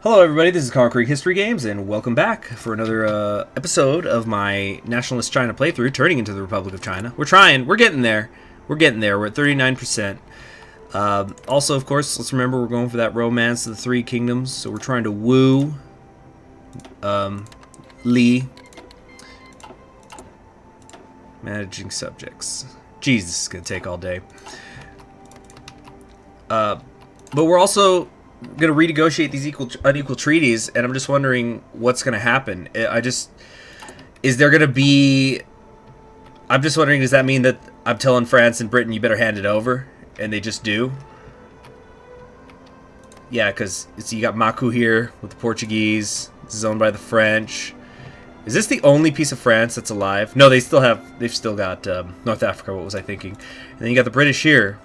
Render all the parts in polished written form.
Hello everybody, this is Concrete History Games, and welcome back for another episode of my Nationalist China playthrough, turning into the Republic of China. We're trying, we're getting there. We're at 39%. Also, of course, let's remember we're going for that romance of the Three Kingdoms, so we're trying to woo Li. Managing subjects. Jeez, this is going to take all day. But we're also going to renegotiate these unequal treaties, and I'm just wondering what's going to happen. Is there going to be... I'm just wondering, does that mean that I'm telling France and Britain, you better hand it over, and they just do? Yeah, because you got Maku here with the Portuguese. This is owned by the French. Is this the only piece of France that's alive? No, they've still got North Africa. What was I thinking? And then you got the British here.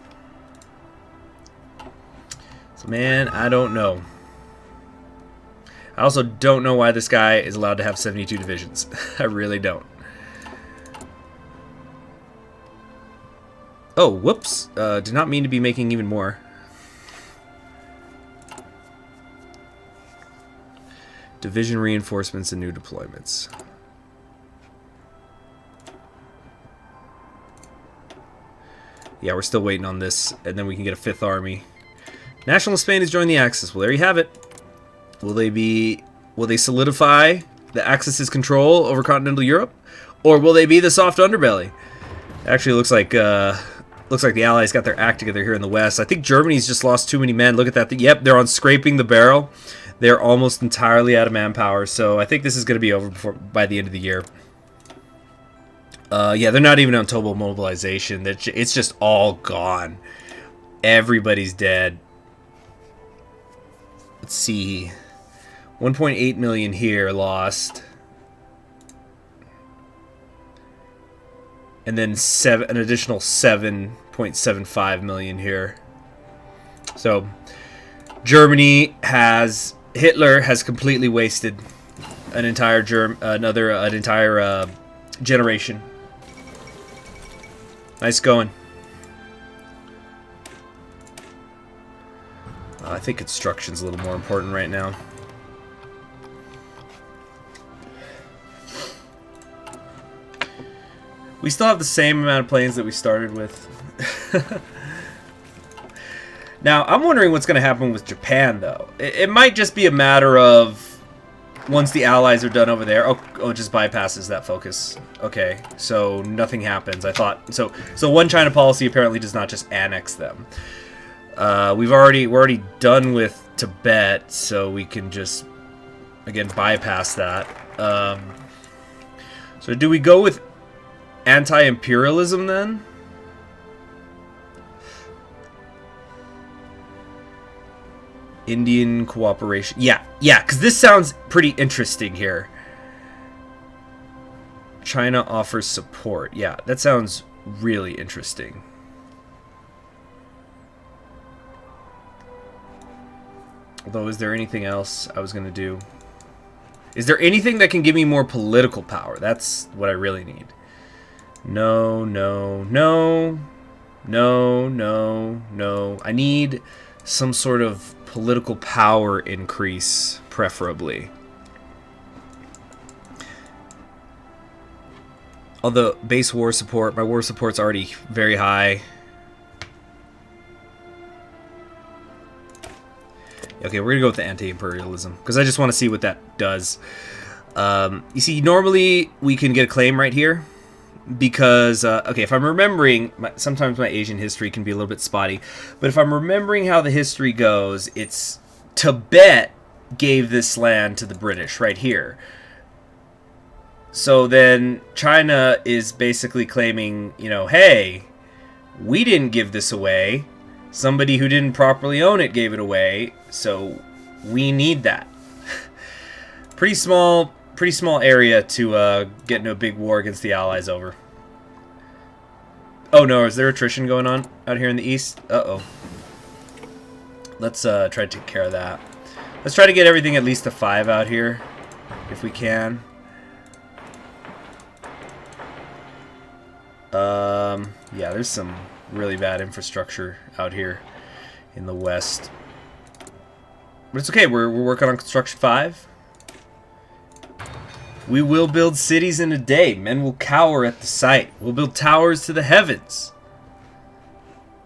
So, man, I don't know. I also don't know why this guy is allowed to have 72 divisions. I really don't. Oh, whoops. Did not mean to be making even more. Division reinforcements and new deployments. Yeah, we're still waiting on this, and then we can get a 5th army. National Spain has joined the Axis. Well, there you have it. Will they solidify the Axis's control over continental Europe, or will they be the soft underbelly? Actually, looks like the Allies got their act together here in the West. I think Germany's just lost too many men. Look at that. Yep, they're on scraping the barrel. They're almost entirely out of manpower. So I think this is going to be over by the end of the year. Yeah, they're not even on total mobilization. It's just all gone. Everybody's dead. Let's see. 1.8 million here lost. And then an additional 7.75 million here. So Germany Hitler has completely wasted an entire generation. Nice going. I think construction's a little more important right now. We still have the same amount of planes that we started with. Now, I'm wondering what's going to happen with Japan, though. It might just be a matter of once the Allies are done over there. Oh, it just bypasses that focus. Okay, so nothing happens. I thought so. So one China policy apparently does not just annex them. We're already done with Tibet, so we can just again bypass that. So do we go with anti-imperialism then? Indian cooperation. Yeah, because this sounds pretty interesting here. China offers support. Yeah, that sounds really interesting. Although, is there anything else I was going to do? Is there anything that can give me more political power? That's what I really need. No, no, no. No, no, no. I need some sort of political power increase, preferably. Although, base war support, my war support's already very high. Okay, we're gonna go with the anti-imperialism because I just want to see what that does. You see, normally we can get a claim right here because, okay, if I'm remembering, sometimes my Asian history can be a little bit spotty, but if I'm remembering how the history goes, it's Tibet gave this land to the British right here. So then China is basically claiming, you know, hey, we didn't give this away. Somebody who didn't properly own it gave it away, so we need that. Pretty small area to get into a big war against the Allies over. Oh no, is there attrition going on out here in the east? Uh-oh. Let's try to take care of that. Let's try to get everything at least to 5 out here, if we can. Yeah, there's some really bad infrastructure out here in the west. But it's okay, we're working on construction 5. We will build cities in a day. Men will cower at the sight. We'll build towers to the heavens.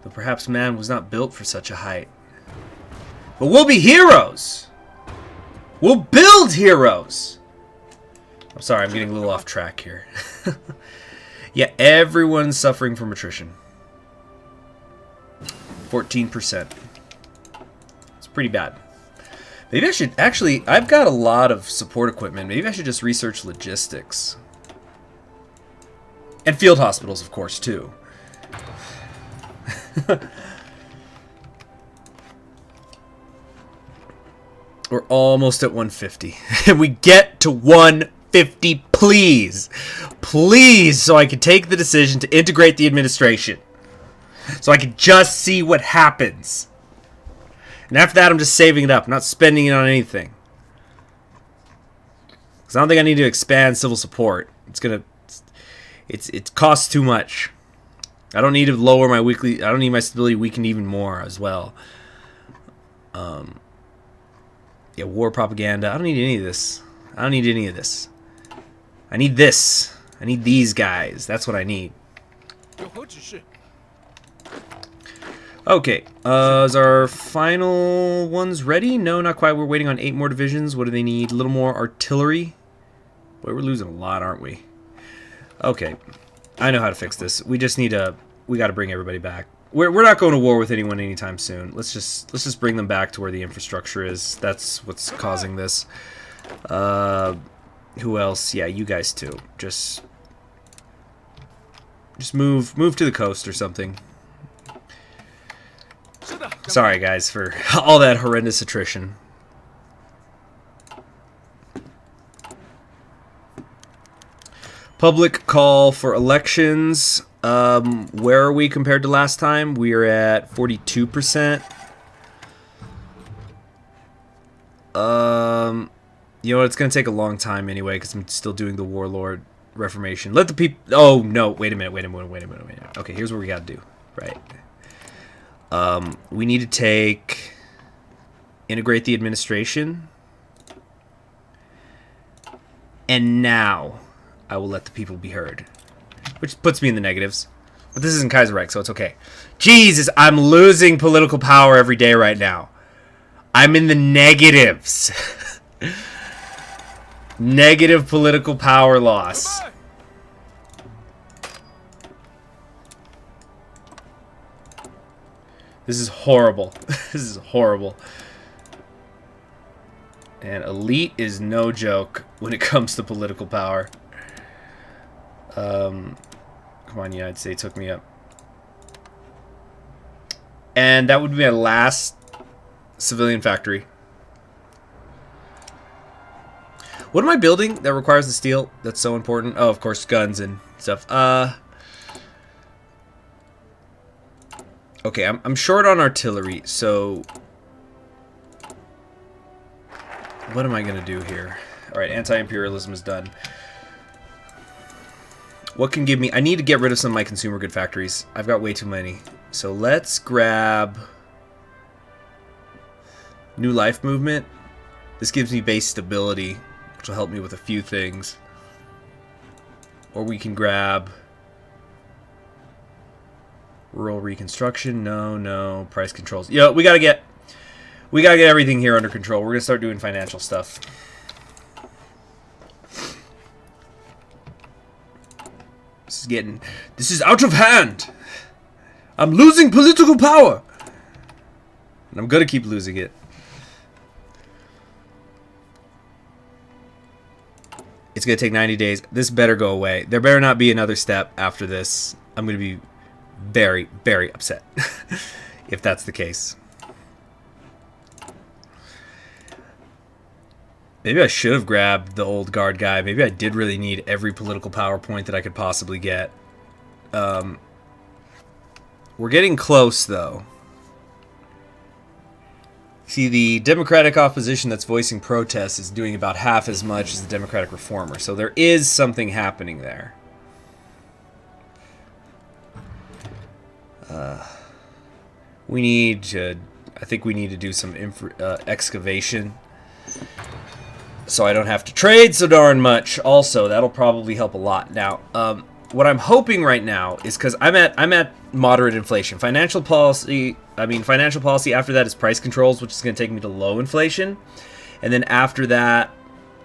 Though perhaps man was not built for such a height. But we'll be heroes! We'll build heroes! I'm sorry, I'm getting a little off track here. Yeah, everyone's suffering from attrition. 14%. It's pretty bad. Maybe I should... Actually, I've got a lot of support equipment. Maybe I should just research logistics. And field hospitals, of course, too. We're almost at 150. And we get to 150, please. Please, so I can take the decision to integrate the administration. So I can just see what happens. And after that, I'm just saving it up, not spending it on anything. Because I don't think I need to expand civil support. It costs too much. I don't need to lower my weekly... I don't need my stability weakened even more as well. Yeah, war propaganda. I don't need any of this. I don't need any of this. I need this. I need these guys. That's what I need. Okay, is our final ones ready? No, not quite. We're waiting on 8 more divisions. What do they need? A little more artillery. Boy, we're losing a lot, aren't we? Okay, I know how to fix this. We just need to... We got to bring everybody back. We're not going to war with anyone anytime soon. Let's just bring them back to where the infrastructure is. That's what's causing this. Who else? Yeah, you guys too. Just move to the coast or something. Sorry, guys, for all that horrendous attrition. Public call for elections. Where are we compared to last time? We are at 42%. You know what? It's going to take a long time anyway because I'm still doing the warlord reformation. Let the people... Oh, no. Wait a minute. Okay, here's what we got to do. Right. We need to integrate the administration. And now I will let the people be heard. Which puts me in the negatives. But this isn't Kaiserreich, so it's okay. Jesus, I'm losing political power every day right now. I'm in the negatives. Negative political power loss. This is horrible. This is horrible. And elite is no joke when it comes to political power. Come on, United States, hook me up. And that would be my last civilian factory. What am I building that requires the steel? That's so important. Oh, of course, guns and stuff. Okay, I'm short on artillery, so... What am I going to do here? Alright, anti-imperialism is done. What can give me... I need to get rid of some of my consumer good factories. I've got way too many. So let's grab... New Life Movement. This gives me base stability, which will help me with a few things. Or we can grab... Rural Reconstruction. No. Price controls. Yo, we gotta get everything here under control. We're gonna start doing financial stuff. This is out of hand. I'm losing political power. And I'm gonna keep losing it. It's gonna take 90 days. This better go away. There better not be another step after this. I'm gonna be very, very upset if that's the case. Maybe I should have grabbed the old guard guy. Maybe I did really need every political power point that I could possibly get. We're getting close, though. See, the Democratic opposition that's voicing protests is doing about half as much as the Democratic reformer. So there is something happening there. We need to... I think we need to do some excavation, so I don't have to trade so darn much. Also, that'll probably help a lot. Now, what I'm hoping right now is, because I'm at moderate inflation. Financial policy after that is price controls, which is going to take me to low inflation, and then after that,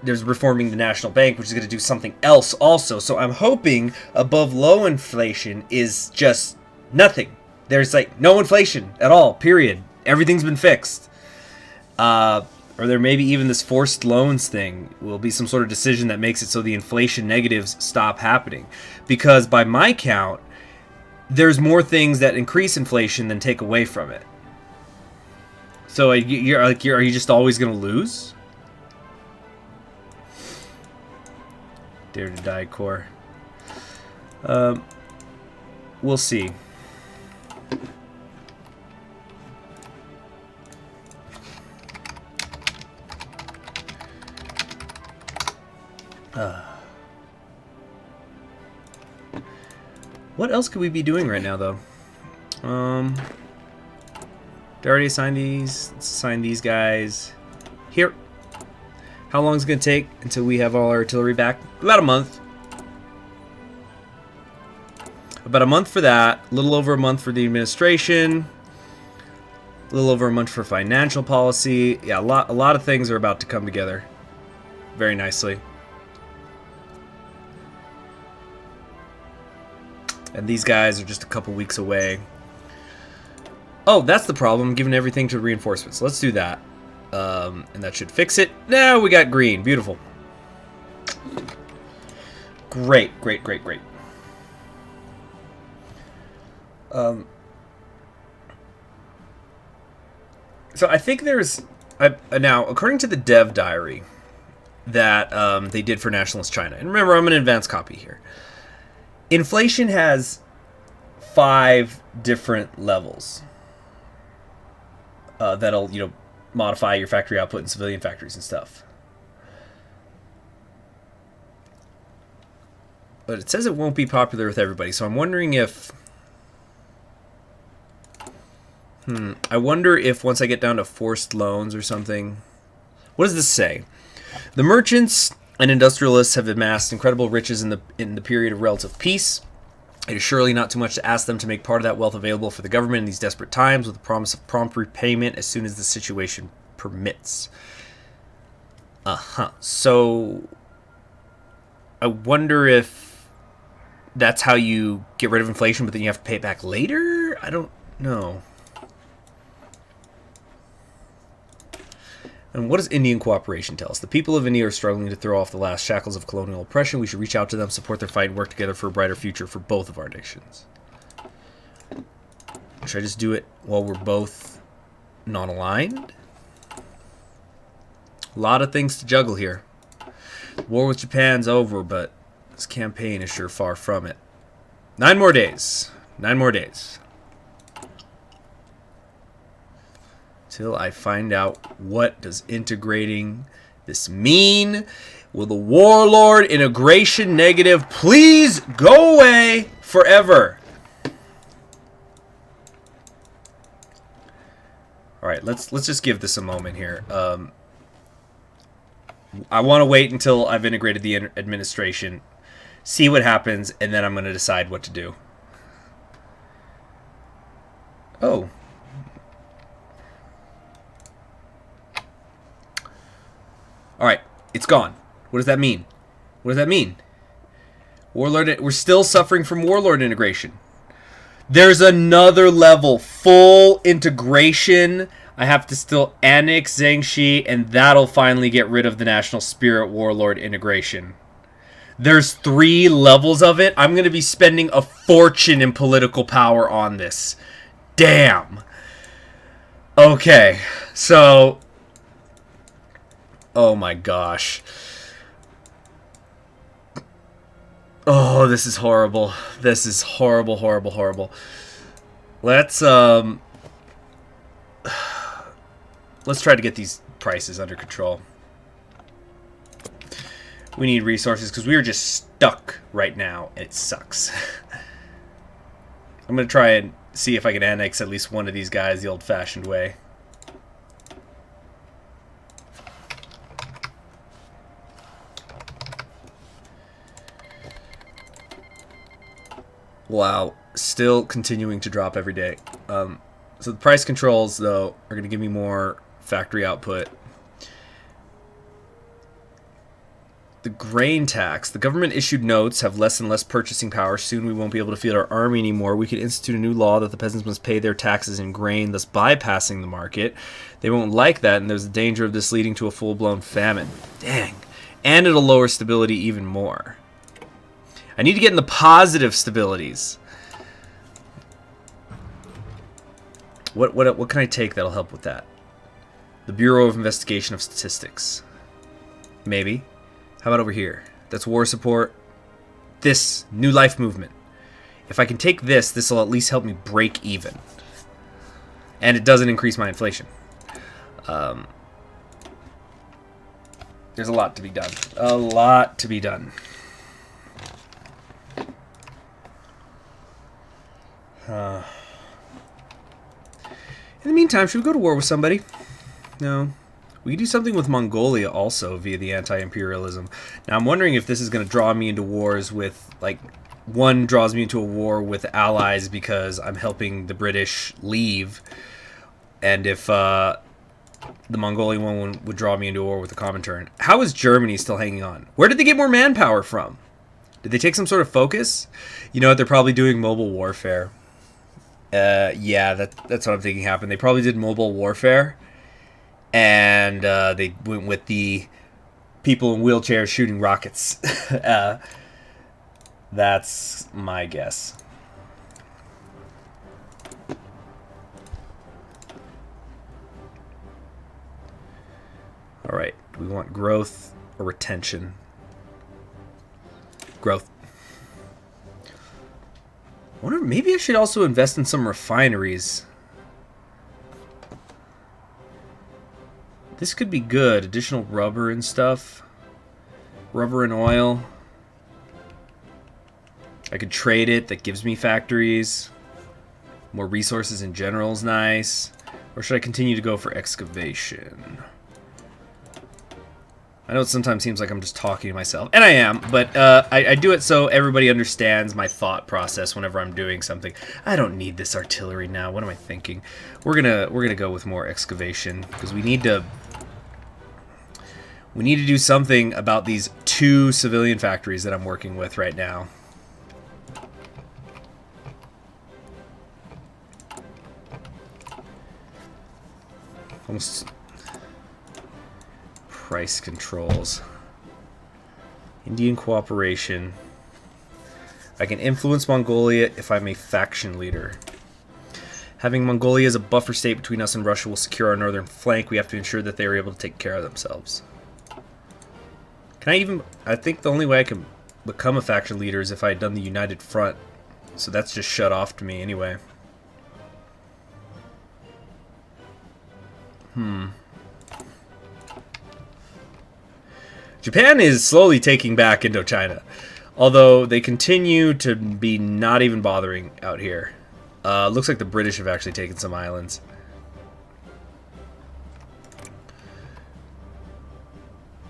there's reforming the national bank, which is going to do something else also. So I'm hoping above low inflation is just nothing. There's like no inflation at all, period. Everything's been fixed. Or there may be even this forced loans thing will be some sort of decision that makes it so the inflation negatives stop happening. Because by my count, there's more things that increase inflation than take away from it. So are you just always going to lose? Dare to die core. We'll see. What else could we be doing right now, though? Did I already assign these? Let's assign these guys here. How long is it going to take until we have all our artillery back? About a month. About a month for that. A little over a month for the administration. A little over a month for financial policy. Yeah, a lot of things are about to come together very nicely. And these guys are just a couple weeks away. Oh, that's the problem. I'm giving everything to reinforcements. Let's do that. And that should fix it. Now we got green. Beautiful. Great, great, great, great. So I think there's... now, according to the dev diary that they did for Nationalist China, and remember, I'm an advanced copy here. Inflation has 5 different levels that'll, modify your factory output in civilian factories and stuff. But it says it won't be popular with everybody, so I'm wondering if... I wonder if once I get down to forced loans or something... What does this say? The merchants and industrialists have amassed incredible riches in the period of relative peace. It is surely not too much to ask them to make part of that wealth available for the government in these desperate times, with the promise of prompt repayment as soon as the situation permits. So I wonder if that's how you get rid of inflation, but then you have to pay it back later? I don't know. And what does Indian cooperation tell us? The people of India are struggling to throw off the last shackles of colonial oppression. We should reach out to them, support their fight, and work together for a brighter future for both of our nations. Should I just do it while we're both non-aligned? A lot of things to juggle here. War with Japan's over, but this campaign is sure far from it. 9 more days. 9 more days. Till I find out what does integrating this mean. Will the warlord integration negative please go away forever? All right, let's just give this a moment here. I want to wait until I've integrated the administration, see what happens, and then I'm going to decide what to do. Oh. Alright, it's gone. What does that mean? What does that mean? Warlord, we're still suffering from warlord integration. There's another level, full integration. I have to still annex Zhangxi, and that'll finally get rid of the national spirit warlord integration. There's 3 levels of it. I'm going to be spending a fortune in political power on this. Damn. Okay, so... Oh my gosh. Oh, this is horrible. This is horrible, horrible, horrible. Let's try to get these prices under control. We need resources because we are just stuck right now. It sucks. I'm going to try and see if I can annex at least one of these guys the old-fashioned way. Wow, still continuing to drop every day. So the price controls, though, are going to give me more factory output. The grain tax. The government issued notes have less and less purchasing power. Soon we won't be able to feed our army anymore. We could institute a new law that the peasants must pay their taxes in grain, thus bypassing the market. They won't like that, and there's a danger of this leading to a full-blown famine. Dang. And it'll lower stability even more. I need to get in the positive stabilities. What can I take that'll help with that? The Bureau of Investigation of Statistics. Maybe. How about over here? That's war support. This, New Life Movement. If I can take this, this will at least help me break even. And it doesn't increase my inflation. There's a lot to be done. A lot to be done. In the meantime, should we go to war with somebody? No. We can do something with Mongolia also via the anti-imperialism. Now, I'm wondering if this is going to draw me into wars with, like, one draws me into a war with allies because I'm helping the British leave, and if the Mongolian one would draw me into a war with the Comintern. How is Germany still hanging on? Where did they get more manpower from? Did they take some sort of focus? You know what? They're probably doing mobile warfare. Yeah, that's what I'm thinking happened. They probably did mobile warfare. And they went with the people in wheelchairs shooting rockets. That's my guess. All right. Do we want growth or retention? Growth. I wonder, maybe I should also invest in some refineries. This could be good. Additional rubber and stuff. Rubber and oil. I could trade it. That gives me factories. More resources in general is nice. Or should I continue to go for excavation? I know it sometimes seems like I'm just talking to myself. And I am. But I do it so everybody understands my thought process whenever I'm doing something. I don't need this artillery now. What am I thinking? We're gonna go with more excavation. Because we need to... We need to do something about these 2 civilian factories that I'm working with right now. Almost price controls. Indian cooperation. I can influence Mongolia if I'm a faction leader. Having Mongolia as a buffer state between us and Russia will secure our northern flank. We have to ensure that they are able to take care of themselves. Can I even... I think the only way I can become a faction leader is if I had done the United Front. So that's just shut off to me anyway. Japan is slowly taking back Indochina. Although they continue to be not even bothering out here. Looks like the British have actually taken some islands.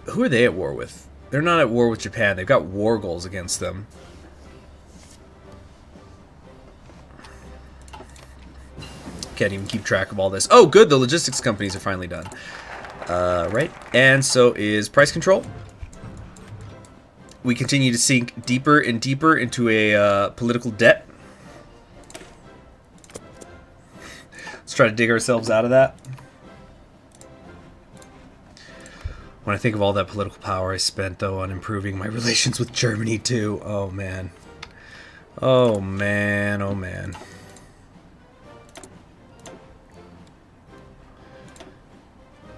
Who are they at war with? They're not at war with Japan. They've got war goals against them. Can't even keep track of all this. Oh, good. The logistics companies are finally done. Right. And so is price control. We continue to sink deeper and deeper into a political debt. Let's try to dig ourselves out of that. When I think of all that political power I spent, though, on improving my relations with Germany, too. Oh, man. Oh, man. Oh, man.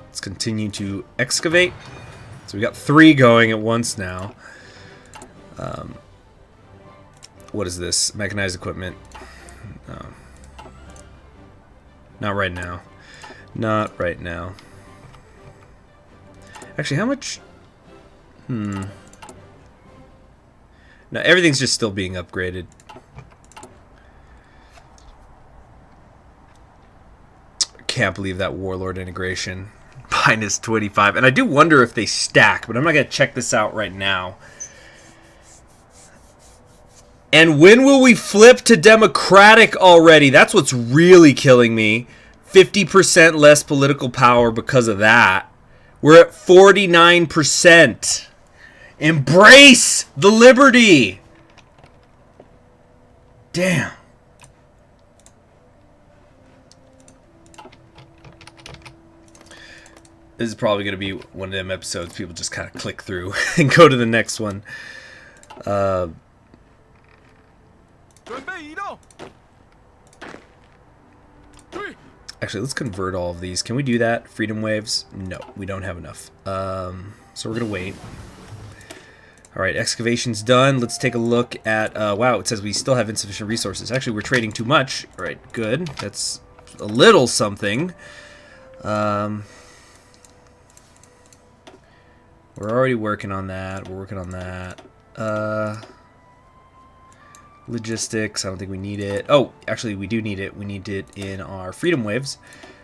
Let's continue to excavate. So we got 3 going at once now. What is this? Mechanized equipment. Not right now. Not right now. Actually, how much... No, everything's just still being upgraded. Can't believe that Warlord integration. Minus 25. And I do wonder if they stack, but I'm not going to check this out right now. And when will we flip to democratic already? That's what's really killing me. 50% less political power because of that. We're at 49%. Embrace the liberty. Damn. This is probably going to be one of them episodes people just kind of click through and go to the next one. Actually, let's convert all of these. Can we do that? Freedom waves? No, we don't have enough. So we're going to wait. All right, excavation's done. Let's take a look at... wow, it says we still have insufficient resources. Actually, we're trading too much. All right, good. That's a little something. We're already working on that. We're working on that. Logistics, I don't think we need it. Oh, actually, we do need it. We need it in our freedom waves.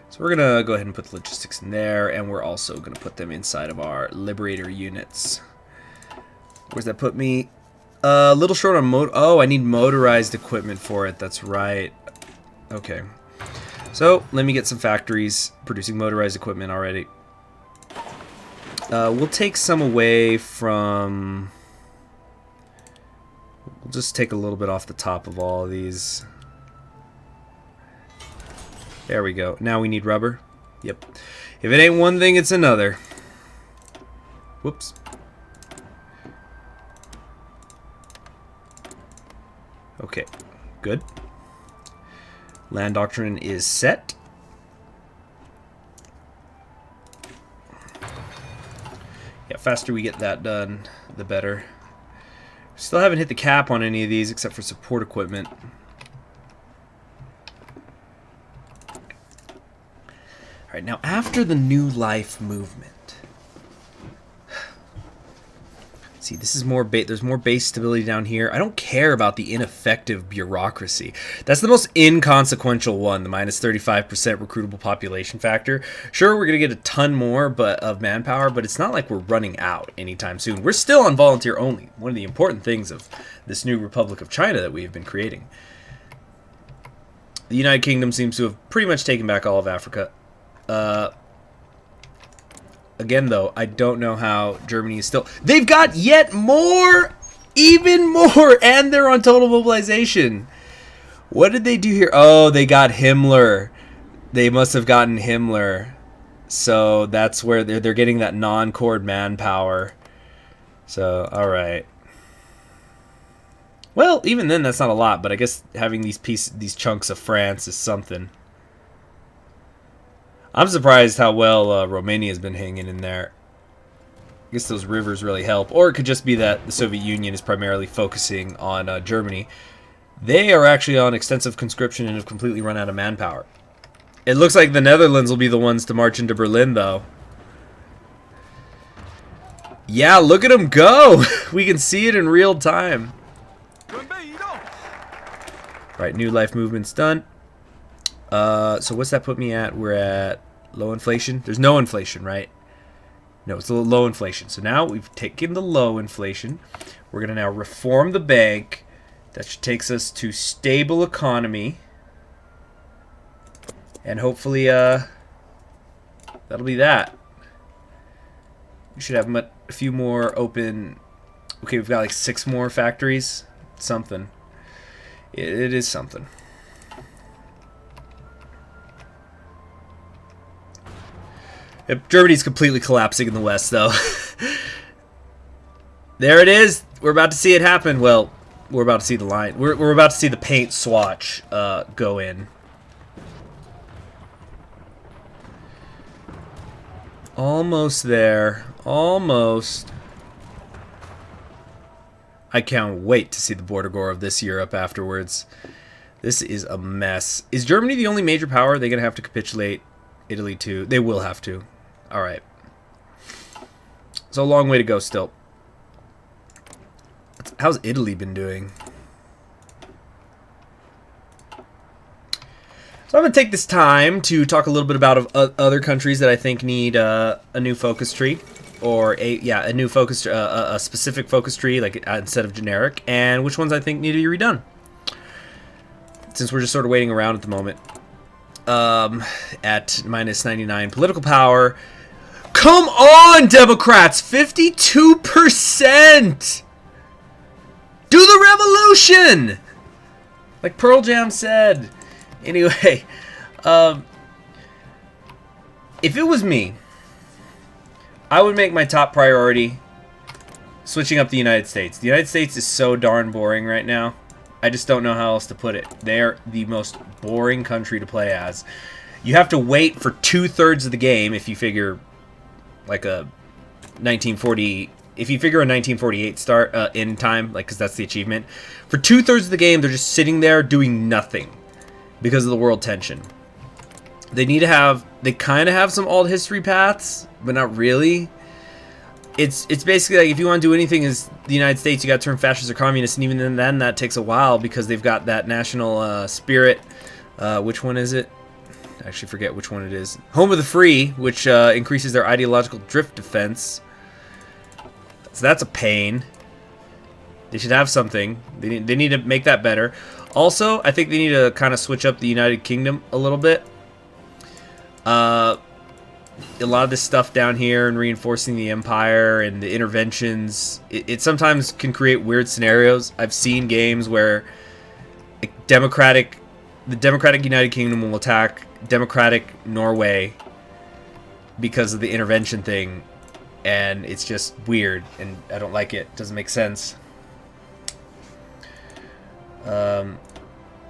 So we're going to go ahead and put the logistics in there, and we're also going to put them inside of our liberator units. Where's that put me? A little short on oh, I need motorized equipment for it. That's right. Okay. So, let me get some factories producing motorized equipment already. We'll take some away from... We'll just take a little bit off the top of all of these. There we go. Now we need rubber. Yep. If it ain't one thing, it's another. Whoops. Okay. Good. Land doctrine is set. Yeah, faster we get that done, the better. Still haven't hit the cap on any of these except for support equipment. Alright, now after the New Life movement. See, this is more there's more base stability down here. I don't care about the ineffective bureaucracy. That's the most inconsequential one, the minus 35% recruitable population factor. Sure, we're going to get a ton more of manpower, but it's not like we're running out anytime soon. We're still on volunteer only. One of the important things of this new Republic of China that we have been creating. The United Kingdom seems to have pretty much taken back all of Africa. Again, though, I don't know how Germany is still... They've got yet more! Even more! And they're on total mobilization. What did they do here? Oh, they got Himmler. They must have gotten Himmler. So that's where they're getting that non-cord manpower. So, alright. Well, even then, that's not a lot. But I guess having these chunks of France is something. I'm surprised how well Romania's been hanging in there. I guess those rivers really help. Or it could just be that the Soviet Union is primarily focusing on Germany. They are actually on extensive conscription and have completely run out of manpower. It looks like the Netherlands will be the ones to march into Berlin, though. Yeah, look at them go! We can see it in real time. Right, New Life movement's done. So what's that put me at? We're at low inflation. There's no inflation, right? No, it's a little low inflation. So now we've taken the low inflation. We're going to now reform the bank. That takes us to stable economy. And hopefully, that'll be that. We should have a few more open... Okay, we've got like 6 more factories. Something. It is something. Germany's completely collapsing in the west, though. There it is. We're about to see it happen. Well, we're about to see the line. We're about to see the paint swatch go in. Almost there. Almost. I can't wait to see the border gore of this Europe afterwards. This is a mess. Is Germany the only major power? Are they going to have to capitulate? Italy, too. They will have to. Alright. So a long way to go still. How's Italy been doing? So I'm going to take this time to talk a little bit about other countries that I think need a new focus tree. or a new focus, a specific focus tree, like instead of generic, and which ones I think need to be redone. Since we're just sort of waiting around at the moment. At minus 99 political power. Come on, Democrats! 52%! Do the revolution! Like Pearl Jam said. Anyway, if it was me, I would make my top priority switching up the United States. The United States is so darn boring right now. I just don't know how else to put it. They're the most boring country to play as. You have to wait for 2/3 of the game if you figure like a 1940. If you figure a 1948 start in time, like because that's the achievement. For 2/3 of the game, they're just sitting there doing nothing because of the world tension. They need to have. They kind of have some alt history paths, but not really. It's basically like if you want to do anything as the United States, you got to turn fascist or communist, and even then that takes a while because they've got that national spirit. Which one is it? I actually forget which one it is. Home of the Free, which increases their ideological drift defense. So that's a pain. They should have something. They need to make that better. Also, I think they need to kind of switch up the United Kingdom a little bit. A lot of this stuff down here and reinforcing the empire and the interventions, it sometimes can create weird scenarios. I've seen games where the Democratic United Kingdom will attack Democratic Norway because of the intervention thing, and it's just weird, and I don't like it. It doesn't make sense. So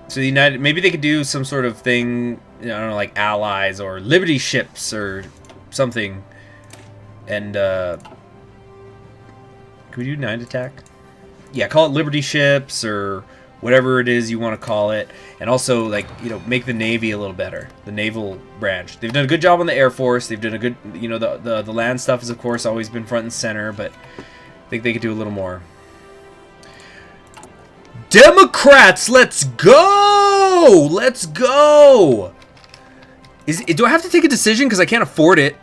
the United, maybe they could do some sort of thing, I don't know, like allies or Liberty ships or something. And can we do 9 attack? Yeah, call it Liberty ships or whatever it is you want to call it. And also, like, you know, make the Navy a little better, the naval branch. They've done a good job on the Air Force. They've done a good, you know, the land stuff has of course always been front and center, but I think they could do a little more. Democrats, let's go! Let's go! Do I have to take a decision because I can't afford it?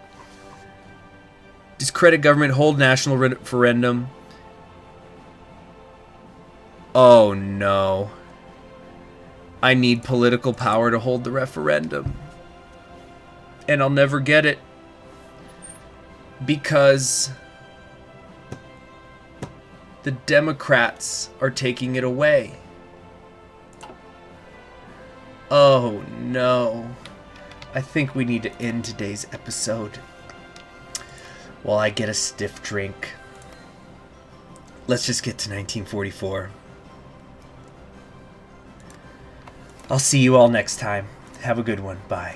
Discredit government, hold national referendum. Oh no. I need political power to hold the referendum. And I'll never get it. Because the Democrats are taking it away. Oh no. I think we need to end today's episode while I get a stiff drink. Let's just get to 1944. I'll see you all next time. Have a good one. Bye.